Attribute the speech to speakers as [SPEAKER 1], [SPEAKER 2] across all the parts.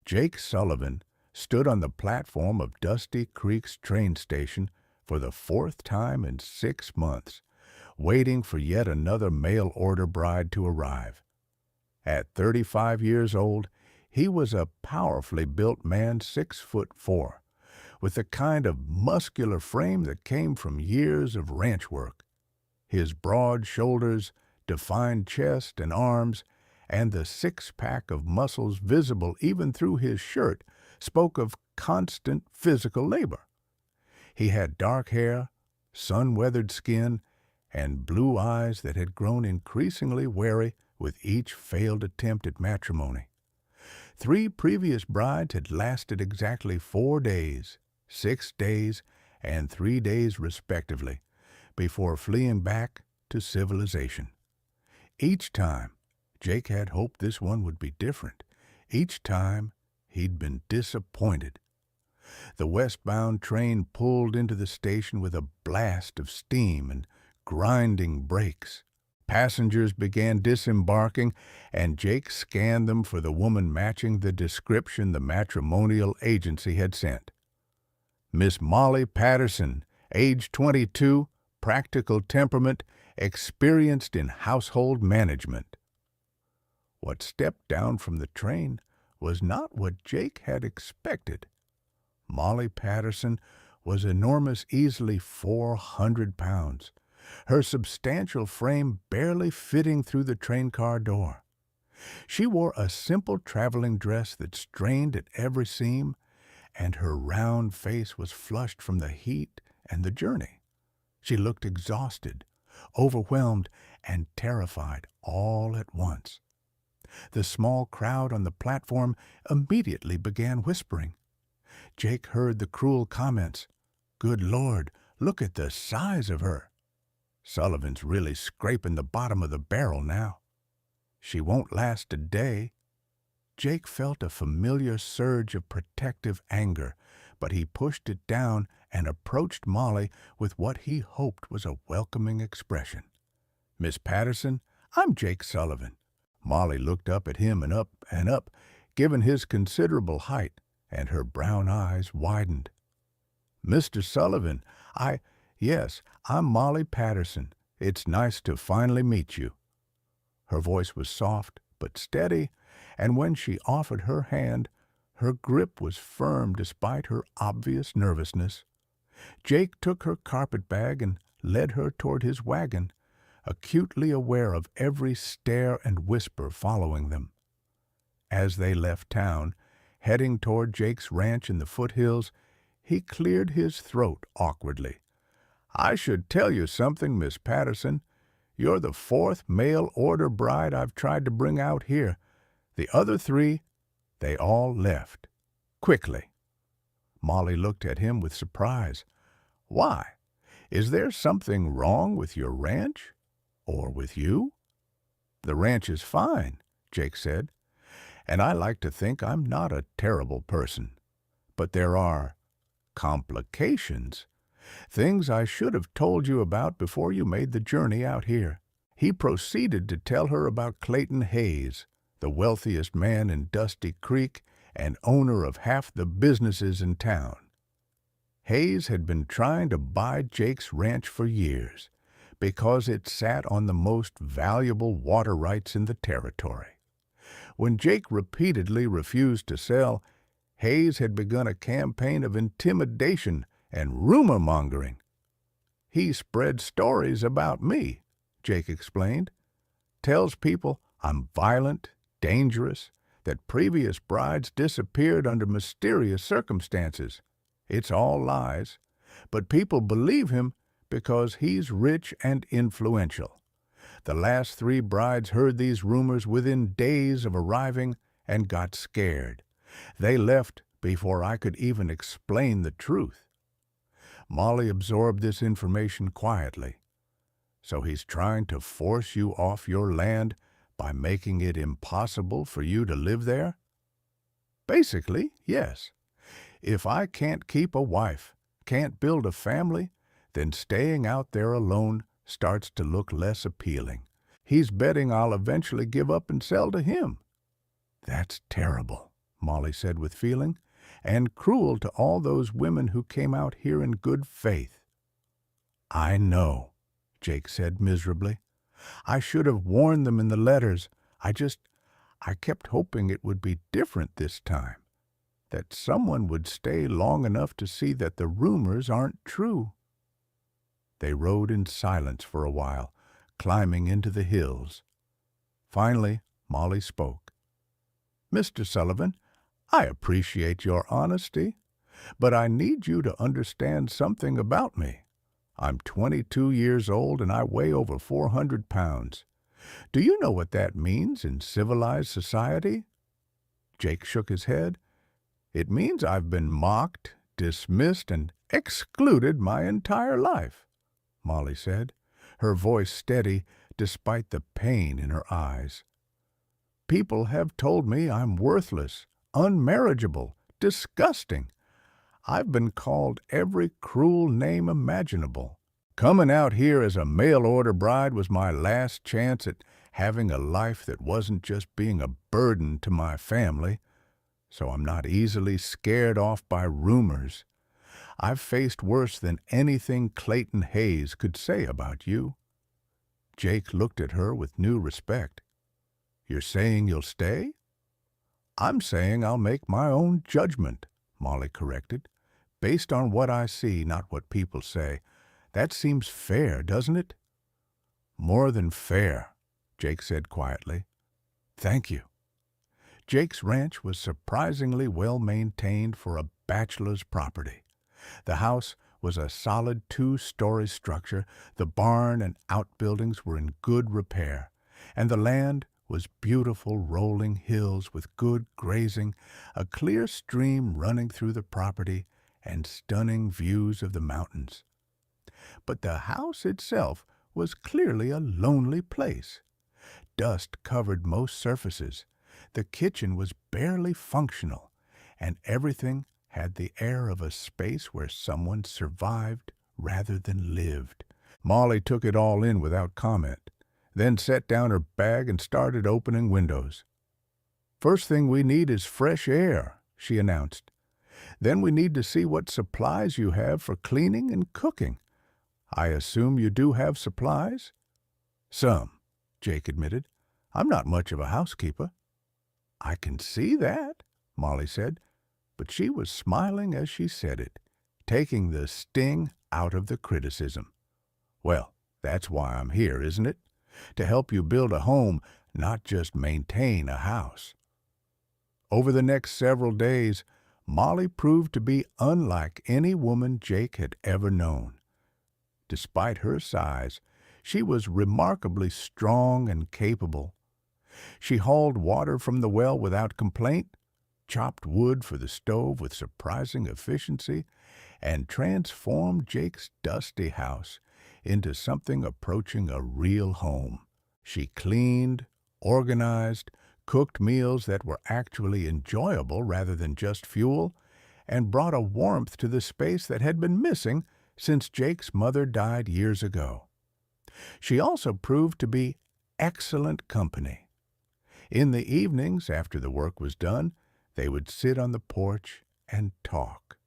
[SPEAKER 1] Jake Sullivan stood on the platform of Dusty Creek's train station for the fourth time in 6 months, waiting for yet another mail-order bride to arrive. At 35 years old, he was a powerfully built man 6'4", with the kind of muscular frame that came from years of ranch work. His broad shoulders, defined chest and arms, and the six-pack of muscles visible even through his shirt spoke of constant physical labor. He had dark hair, sun-weathered skin, and blue eyes that had grown increasingly wary with each failed attempt at matrimony. 3 previous brides had lasted exactly 4 days, 6 days, and 3 days respectively, before fleeing back to civilization. Each time, Jake had hoped this one would be different. Each time, he'd been disappointed. The westbound train pulled into the station with a blast of steam and grinding brakes. Passengers began disembarking, and Jake scanned them for the woman matching the description the matrimonial agency had sent. Miss Molly Patterson, age 22, practical temperament, experienced in household management. What stepped down from the train was not what Jake had expected. Molly Patterson was enormous, easily 400 pounds, her substantial frame barely fitting through the train car door. She wore a simple traveling dress that strained at every seam, and her round face was flushed from the heat and the journey. She looked exhausted, overwhelmed, and terrified all at once. The small crowd on the platform immediately began whispering. Jake heard the cruel comments. "Good Lord, look at the size of her. Sullivan's really scraping the bottom of the barrel now. She won't last a day." Jake felt a familiar surge of protective anger, but he pushed it down and approached Molly with what he hoped was a welcoming expression. "Miss Patterson, I'm Jake Sullivan." Molly looked up at him and up, given his considerable height, and her brown eyes widened. "Mr. Sullivan, yes, I'm Molly Patterson. It's nice to finally meet you." Her voice was soft but steady, and when she offered her hand, her grip was firm despite her obvious nervousness. Jake took her carpet bag and led her toward his wagon, acutely aware of every stare and whisper following them. As they left town, heading toward Jake's ranch in the foothills, he cleared his throat awkwardly. "I should tell you something, Miss Patterson. You're the 4th mail-order bride I've tried to bring out here. The other 3, they all left. Quickly." Molly looked at him with surprise. "Why? Is there something wrong with your ranch? Or with you?" "The ranch is fine," Jake said, "and I like to think I'm not a terrible person. But there are complications. Things I should have told you about before you made the journey out here." He proceeded to tell her about Clayton Hayes, the wealthiest man in Dusty Creek and owner of half the businesses in town. Hayes had been trying to buy Jake's ranch for years because it sat on the most valuable water rights in the territory. When Jake repeatedly refused to sell, Hayes had begun a campaign of intimidation and rumor-mongering. "He spreads stories about me," Jake explained. "Tells people I'm violent, dangerous, that previous brides disappeared under mysterious circumstances. It's all lies, but people believe him because he's rich and influential. The last 3 brides heard these rumors within days of arriving and got scared. They left before I could even explain the truth." Molly absorbed this information quietly. "So he's trying to force you off your land by making it impossible for you to live there?" "Basically, yes. If I can't keep a wife, can't build a family, then staying out there alone starts to look less appealing. He's betting I'll eventually give up and sell to him." "That's terrible," Molly said with feeling, "and cruel to all those women who came out here in good faith." "I know," Jake said miserably. "I should have warned them in the letters. I kept hoping it would be different this time, that someone would stay long enough to see that the rumors aren't true." They rode in silence for a while, climbing into the hills. Finally, Molly spoke. "Mr. Sullivan, I appreciate your honesty, but I need you to understand something about me. I'm 22 years old and I weigh over 400 pounds. Do you know what that means in civilized society?" Jake shook his head. "It means I've been mocked, dismissed, and excluded my entire life," Molly said, her voice steady despite the pain in her eyes. "People have told me I'm worthless, unmarriageable, disgusting. I've been called every cruel name imaginable. Coming out here as a mail-order bride was my last chance at having a life that wasn't just being a burden to my family, so I'm not easily scared off by rumors. I've faced worse than anything Clayton Hayes could say about you." Jake looked at her with new respect. "You're saying you'll stay?" "I'm saying I'll make my own judgment," Molly corrected. "Based on what I see, not what people say. That seems fair, doesn't it?" "More than fair," Jake said quietly. "Thank you." Jake's ranch was surprisingly well maintained for a bachelor's property. The house was a solid 2-story structure, the barn and outbuildings were in good repair, and the land was beautiful rolling hills with good grazing, a clear stream running through the property, and stunning views of the mountains. But the house itself was clearly a lonely place. Dust covered most surfaces, the kitchen was barely functional, and everything had the air of a space where someone survived rather than lived. Molly took it all in without comment, then set down her bag and started opening windows. "First thing we need is fresh air," she announced. "Then we need to see what supplies you have for cleaning and cooking. I assume you do have supplies?" "Some," Jake admitted. "I'm not much of a housekeeper." "I can see that," Molly said, but she was smiling as she said it, taking the sting out of the criticism. "Well, that's why I'm here, isn't it? To help you build a home, not just maintain a house." Over the next several days, Molly proved to be unlike any woman Jake had ever known. Despite her size, she was remarkably strong and capable. She hauled water from the well without complaint, chopped wood for the stove with surprising efficiency, and transformed Jake's dusty house into something approaching a real home. She cleaned, organized, cooked meals that were actually enjoyable rather than just fuel, and brought a warmth to the space that had been missing since Jake's mother died years ago. She also proved to be excellent company. In the evenings, after the work was done, they would sit on the porch and talk.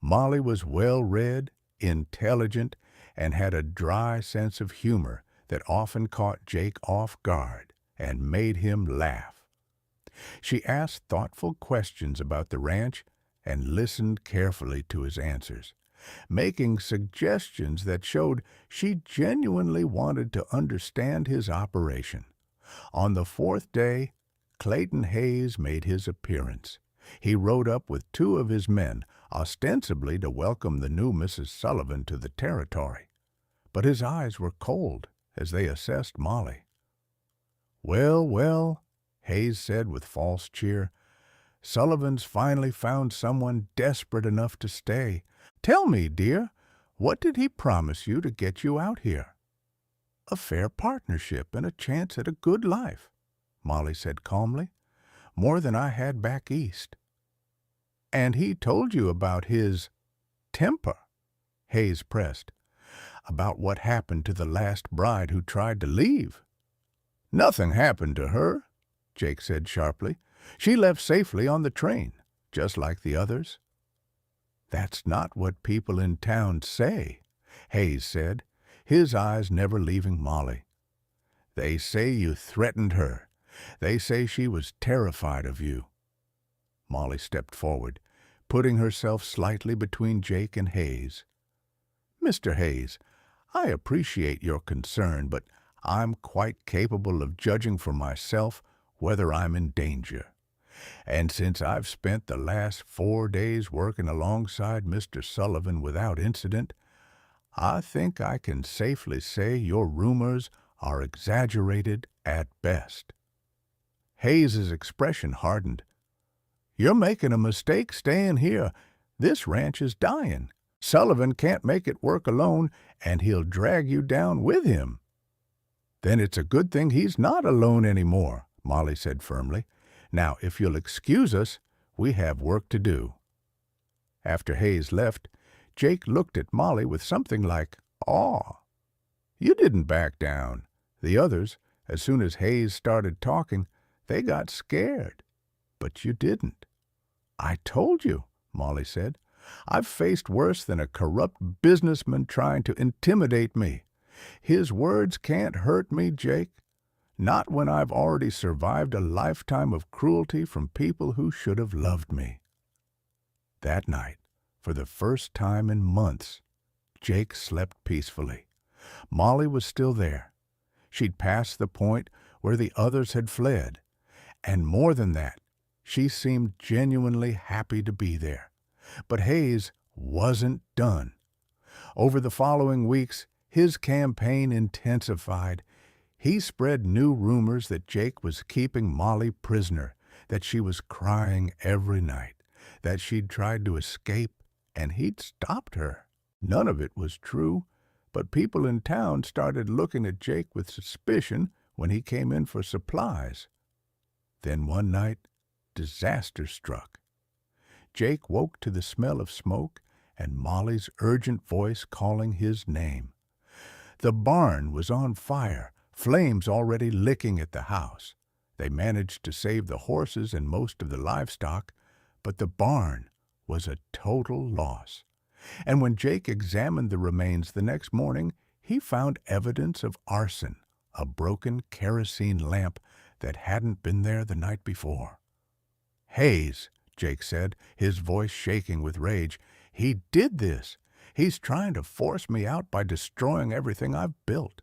[SPEAKER 1] Molly was well-read, intelligent, and had a dry sense of humor that often caught Jake off guard and made him laugh. She asked thoughtful questions about the ranch and listened carefully to his answers, making suggestions that showed she genuinely wanted to understand his operation. On the 4th day, Clayton Hayes made his appearance. He rode up with 2 of his men, ostensibly to welcome the new Mrs. Sullivan to the territory. But his eyes were cold as they assessed Molly. "Well, well," Hayes said with false cheer, "Sullivan's finally found someone desperate enough to stay. Tell me, dear, what did he promise you to get you out here?" "A fair partnership and a chance at a good life," Molly said calmly. "More than I had back east." "And he told you about his temper," Hayes pressed. "About what happened to the last bride who tried to leave." "Nothing happened to her," Jake said sharply. She left safely on the train, just like the others. That's not what people in town say, Hayes said, his eyes never leaving Molly. They say you threatened her. They say she was terrified of you. Molly stepped forward, putting herself slightly between Jake and Hayes. Mr. Hayes, I appreciate your concern, but I'm quite capable of judging for myself whether I'm in danger. And since I've spent the last 4 days working alongside Mr. Sullivan without incident, I think I can safely say your rumors are exaggerated at best. Hayes's expression hardened. You're making a mistake staying here. This ranch is dying. Sullivan can't make it work alone, and he'll drag you down with him. Then it's a good thing he's not alone anymore, Molly said firmly. Now, if you'll excuse us, we have work to do. After Hayes left, Jake looked at Molly with something like awe. You didn't back down. The others, as soon as Hayes started talking, they got scared. But you didn't. I told you, Molly said. I've faced worse than a corrupt businessman trying to intimidate me. His words can't hurt me, Jake. Not when I've already survived a lifetime of cruelty from people who should have loved me. That night, for the first time in months, Jake slept peacefully. Molly was still there. She'd passed the point where the others had fled. And more than that, she seemed genuinely happy to be there. But Hayes wasn't done. Over the following weeks, his campaign intensified. He spread new rumors that Jake was keeping Molly prisoner, that she was crying every night, that she'd tried to escape, and he'd stopped her. None of it was true, but people in town started looking at Jake with suspicion when he came in for supplies. Then one night, disaster struck. Jake woke to the smell of smoke and Molly's urgent voice calling his name. The barn was on fire, flames already licking at the house. They managed to save the horses and most of the livestock, but the barn was a total loss. And when Jake examined the remains the next morning, he found evidence of arson, a broken kerosene lamp that hadn't been there the night before. Hayes, Jake said, his voice shaking with rage, he did this. He's trying to force me out by destroying everything I've built.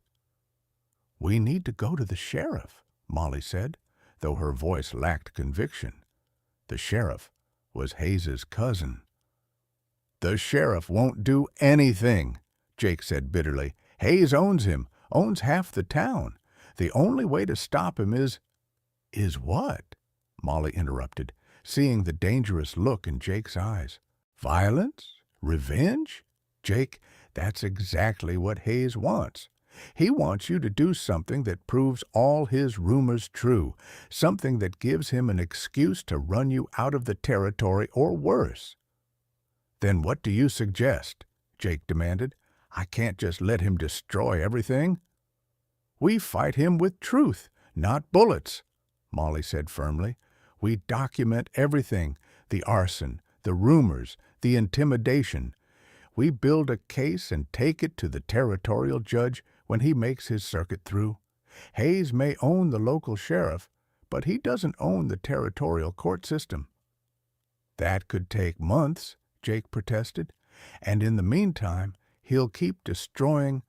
[SPEAKER 1] We need to go to the sheriff, Molly said, though her voice lacked conviction. The sheriff was Hayes's cousin. The sheriff won't do anything, Jake said bitterly. Hayes owns him, owns half the town. The only way to stop him is what? Molly interrupted, seeing the dangerous look in Jake's eyes. Violence? Revenge? Jake, that's exactly what Hayes wants. He wants you to do something that proves all his rumors true, something that gives him an excuse to run you out of the territory or worse. Then what do you suggest? Jake demanded. I can't just let him destroy everything. We fight him with truth, not bullets, Molly said firmly. We document everything, the arson, the rumors, the intimidation. We build a case and take it to the territorial judge when he makes his circuit through. Hayes may own the local sheriff, but he doesn't own the territorial court system. That could take months, Jake protested, and in the meantime, he'll keep destroying.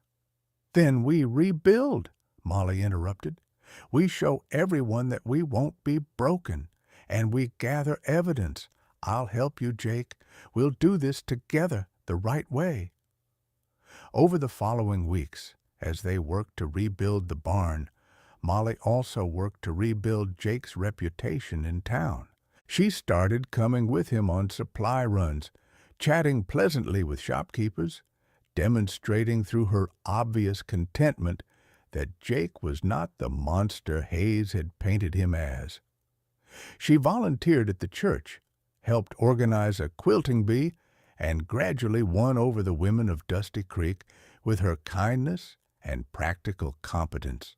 [SPEAKER 1] Then we rebuild, Molly interrupted. We show everyone that we won't be broken, and we gather evidence. I'll help you, Jake. We'll do this together the right way. Over the following weeks, as they worked to rebuild the barn, Molly also worked to rebuild Jake's reputation in town. She started coming with him on supply runs, chatting pleasantly with shopkeepers, demonstrating through her obvious contentment that Jake was not the monster Hayes had painted him as. She volunteered at the church, helped organize a quilting bee, and gradually won over the women of Dusty Creek with her kindness and practical competence.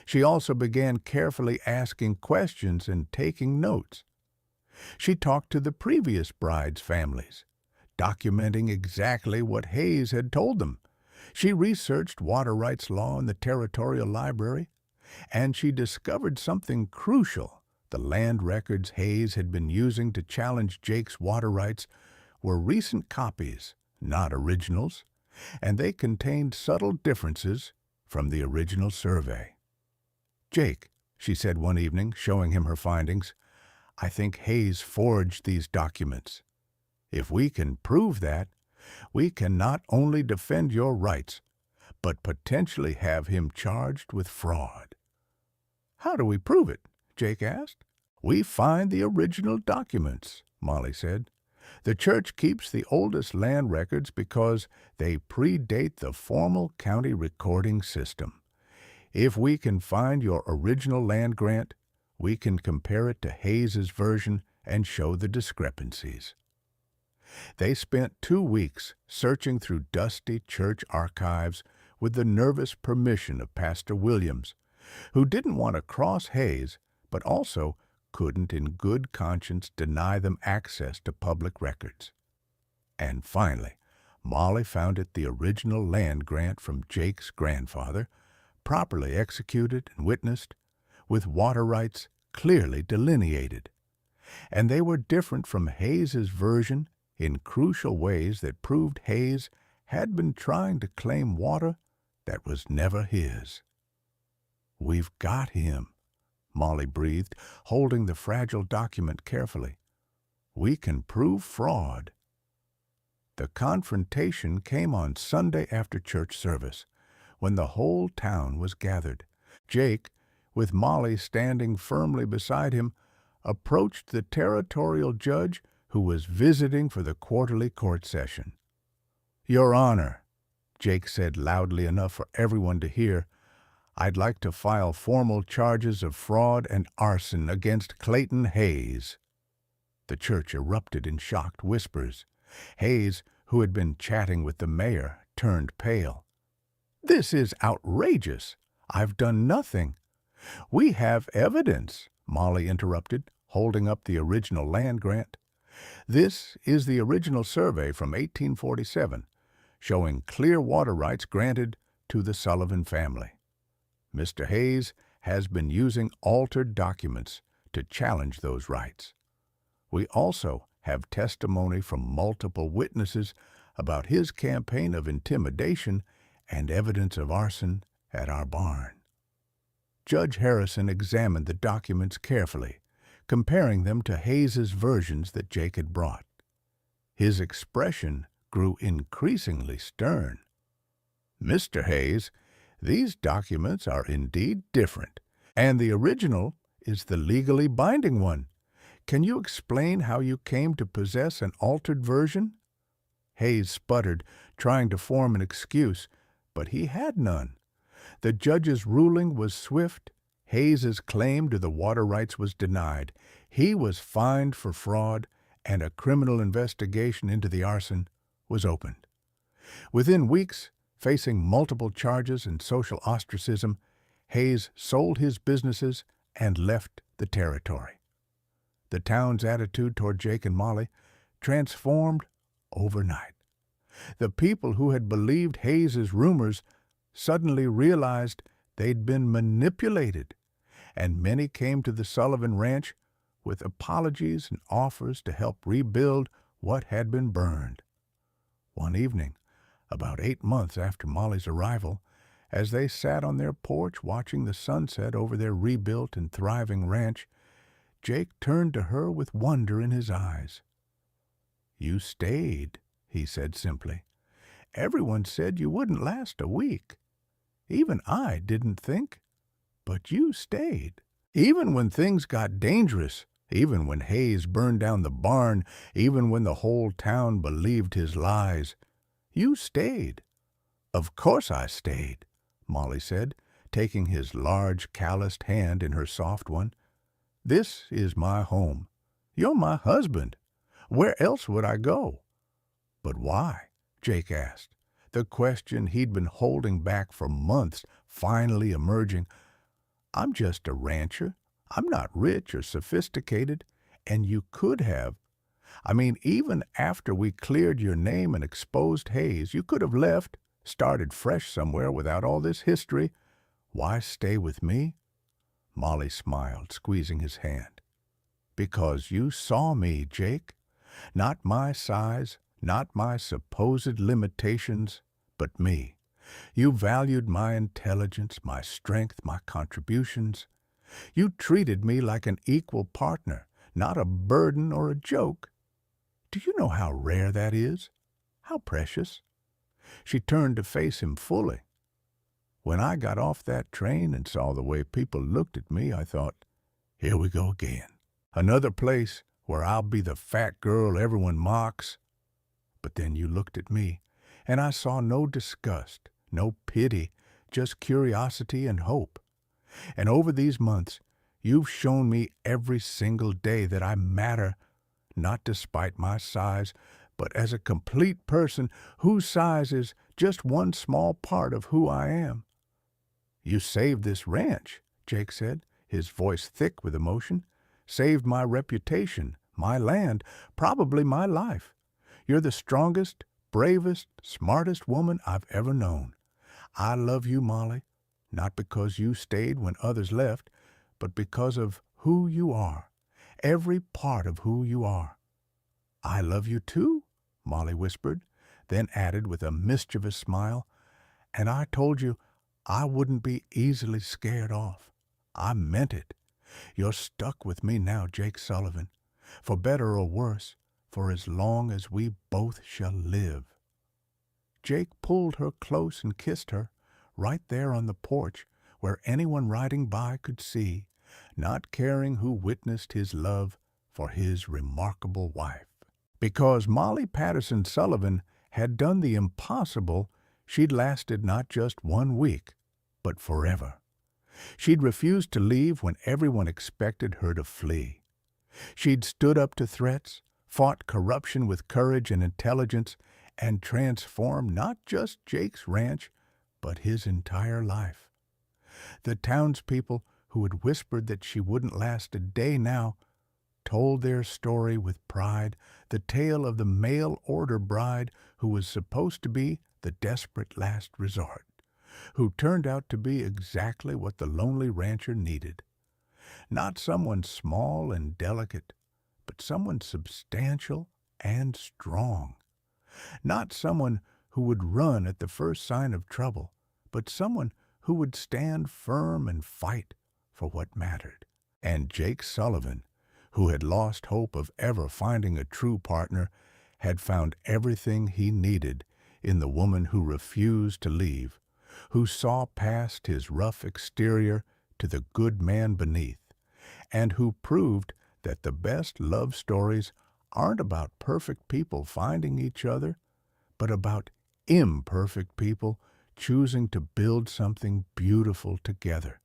[SPEAKER 1] She also began carefully asking questions and taking notes. She talked to the previous bride's families, documenting exactly what Hayes had told them. She researched water rights law in the territorial library, and she discovered something crucial. The land records Hayes had been using to challenge Jake's water rights were recent copies, not originals, and they contained subtle differences from the original survey. "Jake," she said one evening, showing him her findings, "I think Hayes forged these documents. If we can prove that, we can not only defend your rights, but potentially have him charged with fraud." "How do we prove it?" Jake asked. "We find the original documents," Molly said. "The church keeps the oldest land records because they predate the formal county recording system. If we can find your original land grant, we can compare it to Hayes's version and show the discrepancies." They spent 2 weeks searching through dusty church archives with the nervous permission of Pastor Williams, who didn't want to cross Hayes, but also couldn't in good conscience deny them access to public records. And finally, Molly found it the original land grant from Jake's grandfather, properly executed and witnessed, with water rights clearly delineated. And they were different from Hayes's version in crucial ways that proved Hayes had been trying to claim water that was never his. "We've got him," Molly breathed, holding the fragile document carefully. "We can prove fraud." The confrontation came on Sunday after church service, when the whole town was gathered. Jake, with Molly standing firmly beside him, approached the territorial judge who was visiting for the quarterly court session. "Your Honor," Jake said loudly enough for everyone to hear, "I'd like to file formal charges of fraud and arson against Clayton Hayes." The church erupted in shocked whispers. Hayes, who had been chatting with the mayor, turned pale. "This is outrageous. I've done nothing." "We have evidence," Molly interrupted, holding up the original land grant. "This is the original survey from 1847, showing clear water rights granted to the Sullivan family. Mr. Hayes has been using altered documents to challenge those rights. We also have testimony from multiple witnesses about his campaign of intimidation and evidence of arson at our barn." Judge Harrison examined the documents carefully, comparing them to Hayes's versions that Jake had brought. His expression grew increasingly stern. "Mr. Hayes, these documents are indeed different, and the original is the legally binding one. Can you explain how you came to possess an altered version?" Hayes sputtered, trying to form an excuse, but he had none. The judge's ruling was swift. Hayes's claim to the water rights was denied. He was fined for fraud, and a criminal investigation into the arson was opened. Within weeks, facing multiple charges and social ostracism, Hayes sold his businesses and left the territory. The town's attitude toward Jake and Molly transformed overnight. The people who had believed Hayes's rumors suddenly realized they'd been manipulated, and many came to the Sullivan Ranch with apologies and offers to help rebuild what had been burned. One evening, about 8 months after Molly's arrival, as they sat on their porch watching the sunset over their rebuilt and thriving ranch, Jake turned to her with wonder in his eyes. "You stayed," he said simply. "Everyone said you wouldn't last a week. Even I didn't think. But you stayed. Even when things got dangerous, even when Hayes burned down the barn, even when the whole town believed his lies. You stayed." "Of course I stayed," Molly said, taking his large, calloused hand in her soft one. "This is my home. You're my husband. Where else would I go?" "But why?" Jake asked, the question he'd been holding back for months finally emerging. I'm just a rancher. I'm not rich or sophisticated, and you could have. I mean, even after we cleared your name and exposed Hayes, you could have left, started fresh somewhere without all this history. Why stay with me?" Molly smiled, squeezing his hand. "Because you saw me, Jake. Not my size, not my supposed limitations, but me. You valued my intelligence, my strength, my contributions. You treated me like an equal partner, not a burden or a joke. Do you know how rare that is? How precious?" She turned to face him fully. "When I got off that train and saw the way people looked at me, I thought, here we go again. Another place where I'll be the fat girl everyone mocks. But then you looked at me, and I saw no disgust, no pity, just curiosity and hope. And over these months, you've shown me every single day that I matter, not despite my size, but as a complete person whose size is just one small part of who I am." "You saved this ranch," Jake said, his voice thick with emotion. "Saved my reputation, my land, probably my life. You're the strongest, bravest, smartest woman I've ever known. I love you, Molly, not because you stayed when others left, but because of who you are, every part of who you are." "I love you too," Molly whispered, then added with a mischievous smile, "and I told you I wouldn't be easily scared off. I meant it. You're stuck with me now, Jake Sullivan, for better or worse, for as long as we both shall live." Jake pulled her close and kissed her, right there on the porch where anyone riding by could see, not caring who witnessed his love for his remarkable wife. Because Molly Patterson Sullivan had done the impossible, she'd lasted not just 1 week, but forever. She'd refused to leave when everyone expected her to flee. She'd stood up to threats, fought corruption with courage and intelligence, and transformed not just Jake's ranch, but his entire life. The townspeople who had whispered that she wouldn't last a day now told their story with pride, the tale of the mail-order bride who was supposed to be the desperate last resort, who turned out to be exactly what the lonely rancher needed. Not someone small and delicate, but someone substantial and strong. Not someone who would run at the first sign of trouble, but someone who would stand firm and fight for what mattered. And Jake Sullivan, who had lost hope of ever finding a true partner, had found everything he needed in the woman who refused to leave, who saw past his rough exterior to the good man beneath, and who proved that the best love stories aren't about perfect people finding each other, but about imperfect people choosing to build something beautiful together,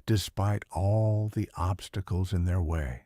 [SPEAKER 1] despite all the obstacles in their way.